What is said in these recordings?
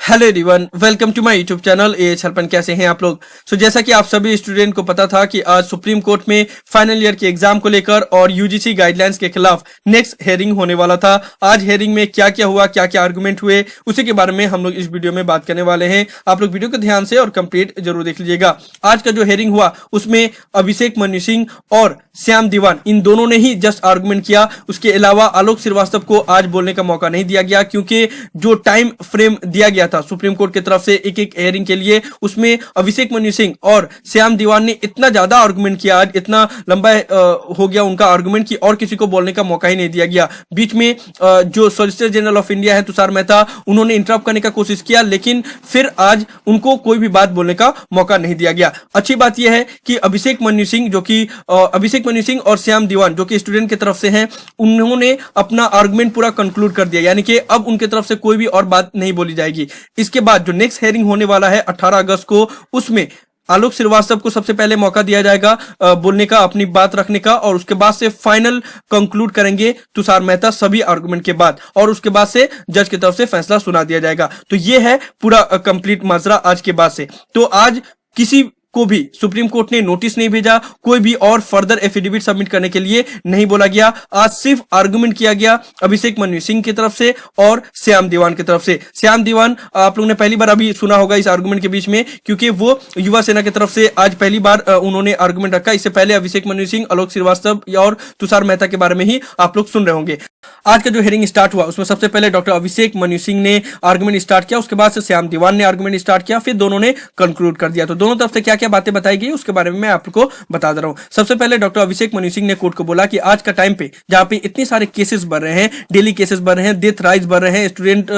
Hello everyone, welcome to my YouTube channel एएच हेल्पन। कैसे हैं आप लोग? जैसा कि आप सभी स्टूडेंट को पता था कि आज सुप्रीम कोर्ट में फाइनल ईयर के एग्जाम को लेकर और यूजीसी गाइडलाइंस के खिलाफ नेक्स्ट हेयरिंग होने वाला था। आज हेयरिंग में क्या क्या हुआ, क्या क्या आर्गुमेंट हुए, उसी के बारे में हम लोग इस वीडियो में बात करने वाले हैं। आप लोग वीडियो को ध्यान से और कंप्लीट जरूर देख लीजिएगा। आज का जो हेयरिंग हुआ उसमें अभिषेक मनु सिंह और श्याम दीवान इन दोनों ने ही जस्ट आर्गुमेंट किया। उसके अलावा आलोक श्रीवास्तव को आज बोलने का मौका नहीं दिया गया, क्योंकि जो टाइम फ्रेम दिया गया था सुप्रीम कोर्ट की तरफ से एक एक हेयरिंग के लिए, उसमें अभिषेक मनु सिंह और श्याम दीवान ने इतना ज्यादा आर्गुमेंट किया, आज इतना लंबा हो गया उनका आर्गुमेंट कि और किसी को बोलने का मौका ही नहीं दिया गया। बीच में जो सॉलिसिटर जनरल ऑफ इंडिया है तुषार मेहता, उन्होंने इंटरप्ट करने का कोशिश किया, लेकिन फिर आज उनको कोई भी बात बोलने का मौका नहीं दिया गया। अच्छी बात यह है कि अभिषेक मनु सिंह और श्याम दीवान जो कि स्टूडेंट की तरफ से हैं, उन्होंने अपना आर्गुमेंट पूरा कंक्लूड कर दिया, यानी कि अब उनके तरफ से कोई भी और बात नहीं बोली जाएगी। इसके बाद जो नेक्स्ट हेयरिंग होने वाला है 18 अगस्त को, उसमें आलोक श्रीवास्तव को सबसे पहले मौका दिया जाएगा बोलने का, अपनी बात रखने का, और उसके बाद से फाइनल कंक्लूड करेंगे तुषार मेहता सभी आर्गुमेंट के बाद, और उसके बाद से जज की तरफ से फैसला सुना दिया जाएगा। तो ये है पूरा कंप्लीट माजरा आज के बाद से। तो आज किसी को भी सुप्रीम कोर्ट ने नोटिस नहीं भेजा, कोई भी और फर्दर एफिडेविट सबमिट करने के लिए नहीं बोला गया। आज सिर्फ आर्गुमेंट किया गया अभिषेक मनु सिंह की तरफ से और श्याम दीवान की तरफ से। श्याम दीवान आप लोगों ने पहली बार अभी सुना होगा इस आर्गुमेंट के बीच में, क्योंकि वो युवा सेना की तरफ से आज पहली बार उन्होंने आर्गुमेंट रखा। इससे पहले अभिषेक मनु सिंह, आलोक श्रीवास्तव और तुषार मेहता के बारे में ही आप लोग सुन रहे होंगे। आज का जो हेयरिंग स्टार्ट हुआ उसमें सबसे पहले डॉक्टर अभिषेक मनु सिंह ने आर्गुमेंट स्टार्ट किया, उसके बाद से श्याम दीवान ने आर्गुमेंट स्टार्ट किया, फिर दोनों ने कंक्लूड कर दिया। तो दोनों तरफ से क्या क्या बातें बताई गई उसके बारे में मैं आपको बता दे रहा हूं। सबसे पहले डॉक्टर अभिषेक मनु सिंह ने कोर्ट को बोला कि आज का टाइम पे जहां पे इतने सारे केसेस बढ़ रहे हैं, डेली केसेस बढ़ रहे हैं, डेथ राइज बढ़ रहे हैं, स्टूडेंट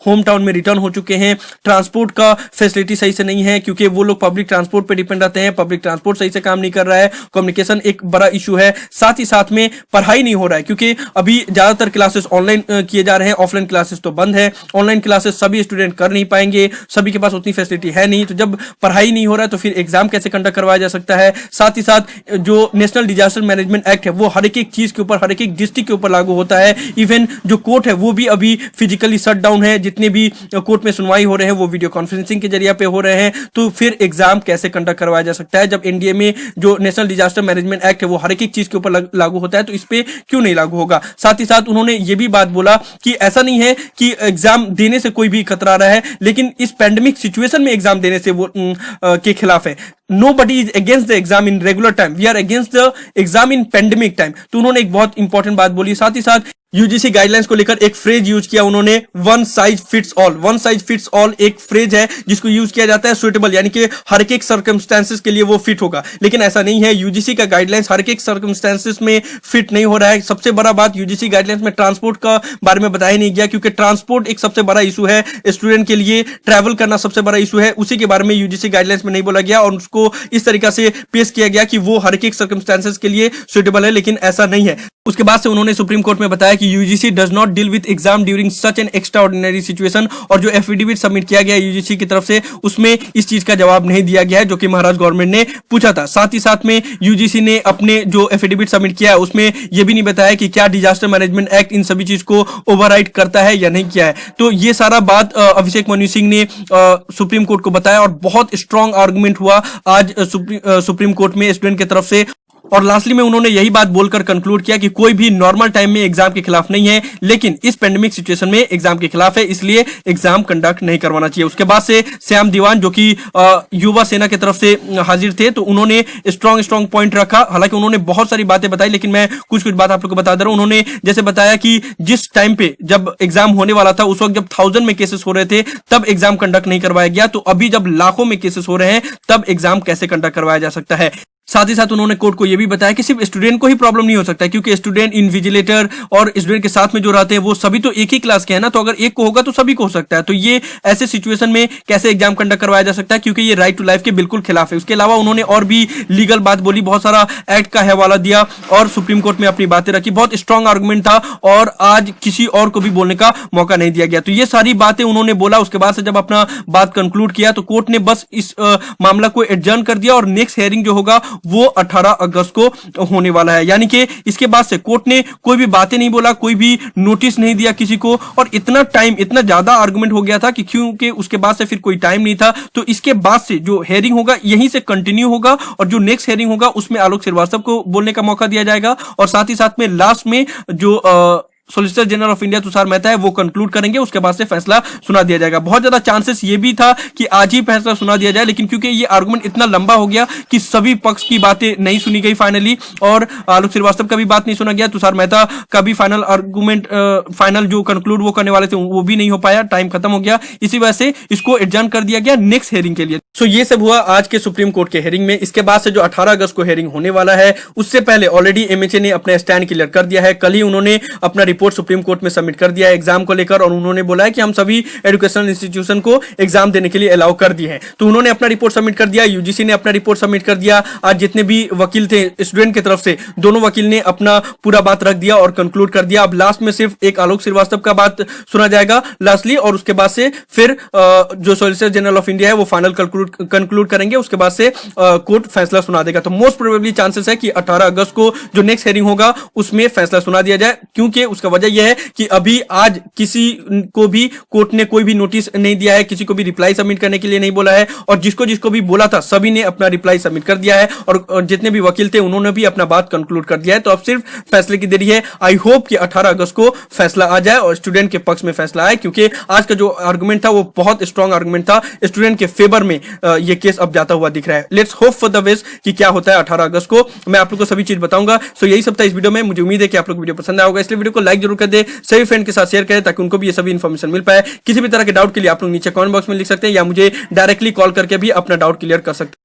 होम टाउन में रिटर्न हो चुके हैं, ट्रांसपोर्ट का फैसिलिटी सही से नहीं है क्योंकि वो लोग पब्लिक ट्रांसपोर्ट पे डिपेंड रहते हैं, पब्लिक ट्रांसपोर्ट सही से काम नहीं कर रहा है, कम्युनिकेशन एक बड़ा इशू है, साथ ही साथ में पढ़ाई नहीं हो रहा है क्योंकि अभी ज्यादातर क्लासेस ऑनलाइन किए जा रहे हैं, ऑफलाइन क्लासेस तो बंद है। ऑनलाइन क्लासेस सभी स्टूडेंट कर नहीं पाएंगे, सभी के पास उतनी फैसिलिटी है नहीं, तो जब पढ़ाई नहीं हो रहा है तो फिर एग्जाम कैसे कंडक्ट करवाया जा सकता है। साथ ही साथ जो नेशनल डिजास्टर मैनेजमेंट एक्ट है वो हर एक चीज के ऊपर, हर एक डिस्ट्रिक्ट के ऊपर लागू होता है। इवन जो कोर्ट है वो भी अभी फिजिकली शट डाउन है, जितने भी कोर्ट में सुनवाई हो रहे हैं वो वीडियो कॉन्फ्रेंसिंग के जरिए पे हो रहे हैं। तो फिर एग्जाम कैसे कंडक्ट करवाया जा सकता है जब एनडीए में जो नेशनल डिजास्टर मैनेजमेंट एक्ट है वो हर एक चीज के ऊपर लागू होता है, तो इस पे क्यों नहीं लागू होगा। साथ ही साथ उन्होंने ये भी बात बोला कि ऐसा नहीं है कि एग्जाम देने से कोई भी खतरा रहा है, लेकिन इस पैंडेमिक सिचुएशन में एग्जाम देने से वो के खिलाफ है। Nobody is against the exam in regular time. We are against the exam in pandemic time. तो उन्होंने एक बहुत इंपॉर्टेंट बात बोली। साथ ही साथ यूजीसी गाइडलाइंस को लेकर एक फ्रेज यूज किया उन्होंने, one size fits all. One size fits all एक फ्रेज है जिसको यूज किया जाता है सुइटेबल, यानी कि हर एक सर्कमस्टेंसेस के लिए वो फिट होगा, लेकिन ऐसा नहीं है। यूजीसी का गाइडलाइंस हर एक सर्कमस्टेंसेस में फिट नहीं हो रहा है। सबसे बड़ा बात यूजीसी गाइडलाइंस में ट्रांसपोर्ट का बारे में बताया नहीं गया, क्योंकि ट्रांसपोर्ट एक सबसे बड़ा इशू है, स्टूडेंट के लिए ट्रैवल करना सबसे बड़ा इशू है, उसी के बारे में यूजीसी गाइडलाइंस में नहीं बोला गया और उसको इस तरीका से पेश किया गया कि वो हर एक सर्कमस्टेंसेस के लिए सुइटेबल है, लेकिन ऐसा नहीं है। उसके बाद से उन्होंने सुप्रीम कोर्ट में बताया कि UGC does not deal with exam during such an extraordinary situation, और जो एफिडेविट सबमिट किया गया यूजीसी की तरफ से उसमें इस चीज का जवाब नहीं दिया गया है जो कि महाराष्ट्र गवर्नमेंट ने पूछा था। साथ ही साथ में यूजीसी ने अपने जो एफिडेविट सबमिट किया है उसमें यह भी नहीं बताया कि क्या डिजास्टर मैनेजमेंट एक्ट इन सभी चीज को ओवरराइड करता है या नहीं किया है। तो ये सारा बात अभिषेक मनु सिंह ने सुप्रीम कोर्ट को बताया और बहुत स्ट्रॉन्ग आर्गुमेंट हुआ आज सुप्रीम कोर्ट में स्टूडेंट की तरफ से। और लास्टली में उन्होंने यही बात बोलकर कंक्लूड किया कि कोई भी नॉर्मल टाइम में एग्जाम के खिलाफ नहीं है, लेकिन इस पेंडेमिक सिचुएशन में एग्जाम के खिलाफ है, इसलिए एग्जाम कंडक्ट नहीं करवाना चाहिए। उसके बाद से श्याम दीवान जो कि युवा सेना की तरफ से हाजिर थे, तो उन्होंने स्ट्रॉन्ग पॉइंट रखा। हालांकि उन्होंने बहुत सारी बातें बताई, लेकिन मैं कुछ बात आप लोग को बता दे रहा हूं। उन्होंने जैसे बताया कि जिस टाइम पे जब एग्जाम होने वाला था उस वक्त जब 1000 में केसेस हो रहे थे तब एग्जाम कंडक्ट नहीं करवाया गया, तो अभी जब लाखों में केसेस हो रहे हैं तब एग्जाम कैसे कंडक्ट करवाया जा सकता है। साथ ही साथ उन्होंने कोर्ट को यह भी बताया कि सिर्फ स्टूडेंट को ही प्रॉब्लम नहीं हो सकता है, क्योंकि स्टूडेंट, इन्विजिलेटर और स्टूडेंट के साथ में जो रहते हैं वो सभी तो एक ही क्लास के हैं ना, तो अगर एक को होगा तो सभी को हो सकता है। तो ये ऐसे सिचुएशन में कैसे एग्जाम कंडक्ट करवाया जा सकता है, क्योंकि ये राइट टू लाइफ के बिल्कुल खिलाफ है। उसके अलावा उन्होंने और भी लीगल बात बोली, बहुत सारा एक्ट का हवाला दिया और सुप्रीम कोर्ट में अपनी बातें रखी। बहुत स्ट्रॉन्ग आर्गुमेंट था और आज किसी और को भी बोलने का मौका नहीं दिया गया। तो ये सारी बातें उन्होंने बोला। उसके बाद से जब अपना बात कंक्लूड किया तो कोर्ट ने बस इस मामला को एडजर्न कर दिया और नेक्स्ट हेयरिंग जो होगा वो 18 अगस्त को होने वाला है। यानी कि इसके बाद से कोर्ट ने कोई भी बातें नहीं बोला, कोई भी नोटिस नहीं दिया किसी को, और इतना टाइम, इतना ज्यादा आर्गुमेंट हो गया था कि क्योंकि उसके बाद से फिर कोई टाइम नहीं था। तो इसके बाद से जो हेयरिंग होगा यहीं से कंटिन्यू होगा, और जो नेक्स्ट हेयरिंग होगा उसमें आलोक श्रीवास्तव को बोलने का मौका दिया जाएगा, और साथ ही साथ में लास्ट में जो solicitor general of India Tushar Mehta है वो कंक्लूड करेंगे, उसके बाद से फैसला सुना दिया जाएगा। बहुत ज्यादा चांसेस ये भी था कि आज ही फैसला सुना दिया जाए, लेकिन क्योंकि ये आर्गुमेंट इतना लंबा हो गया कि सभी पक्ष की बातें नहीं सुनी गई फाइनली, और आलोक श्रीवास्तव का भी बात नहीं सुना गया, तुषार मेहता का भी फाइनल आर्गुमेंट, फाइनल जो कंक्लूड वो करने वाले थे वो भी नहीं हो पाया, टाइम खत्म हो गया। इसी वजह से इसको एडजर्न कर दिया गया नेक्स्ट हेयरिंग के लिए। सो ये सब हुआ आज के सुप्रीम कोर्ट के हेयरिंग में। इसके बाद से जो 18 अगस्त को हेयरिंग होने वाला है, उससे पहले ऑलरेडी एमएचए ने अपना स्टैंड क्लियर कर दिया है। कल ही उन्होंने अपना रिपोर्ट सुप्रीम कोर्ट में सबमिट कर दिया है एग्जाम को लेकर, और उन्होंने बोला है कि हम सभी एजुकेशनल इंस्टीट्यूशन को एग्जाम देने के लिए अलाउ कर दिए हैं। तो उन्होंने अपना रिपोर्ट सबमिट कर दिया, यूजीसी ने अपना रिपोर्ट सबमिट कर दिया। आज जितने भी वकील थे स्टूडेंट की तरफ से, दोनों वकील ने अपना पूरा बात रख दिया और कंक्लूड कर दिया। अब लास्ट में सिर्फ एक आलोक श्रीवास्तव का बात सुना जाएगा लास्टली, और उसके बाद से फिर जो सॉलिसिटर जनरल ऑफ इंडिया है वो फाइनल कंक्लूड करेंगे, उसके बाद से कोर्ट फैसला सुना देगा। तो मोस्ट प्रोबेबली चांसेस है कि 18 अगस्त को जो नेक्स्ट हेयरिंग होगा उसमें फैसला सुना दिया जाए, क्योंकि उसका वजह यह है कि अभी आज किसी को भी कोर्ट ने कोई भी नोटिस नहीं दिया है, किसी को भी रिप्लाई सबमिट करने के लिए नहीं बोला है, और जिसको जिसको भी बोला था सभी ने अपना रिप्लाई सबमिट कर दिया है, और जितने भी वकील थे उन्होंने भी अपना बात कंक्लूड कर दिया है। तो अब सिर्फ फैसले की देरी है। आई होप कि 18 अगस्त को फैसला आ जाए और स्टूडेंट के पक्ष में फैसला आए, क्योंकि आज का जो आर्गुमेंट था वो बहुत स्ट्रॉन्ग आर्गुमेंट था, स्टूडेंट के फेवर में ये केस अब जाता हुआ दिख रहा है। Let's hope for the best कि क्या होता है 18 अगस्त को, मैं आप लोग को सभी चीज बताऊंगा। सो यही सब था इस वीडियो में। मुझे उम्मीद है कि आप लोग वीडियो पसंद आया होगा, इसलिए वीडियो को लाइक जरूर कर दे, सभी फ्रेंड के साथ शेयर करें ताकि उनको भी ये सभी इन्फॉर्मेशन मिल पाए। किसी भी तरह के डाउट के लिए आप लोग नीचे कमेंट बॉक्स में लिख सकते हैं, या मुझे डायरेक्टली कॉल करके भी अपना डाउट क्लियर कर सकते हैं।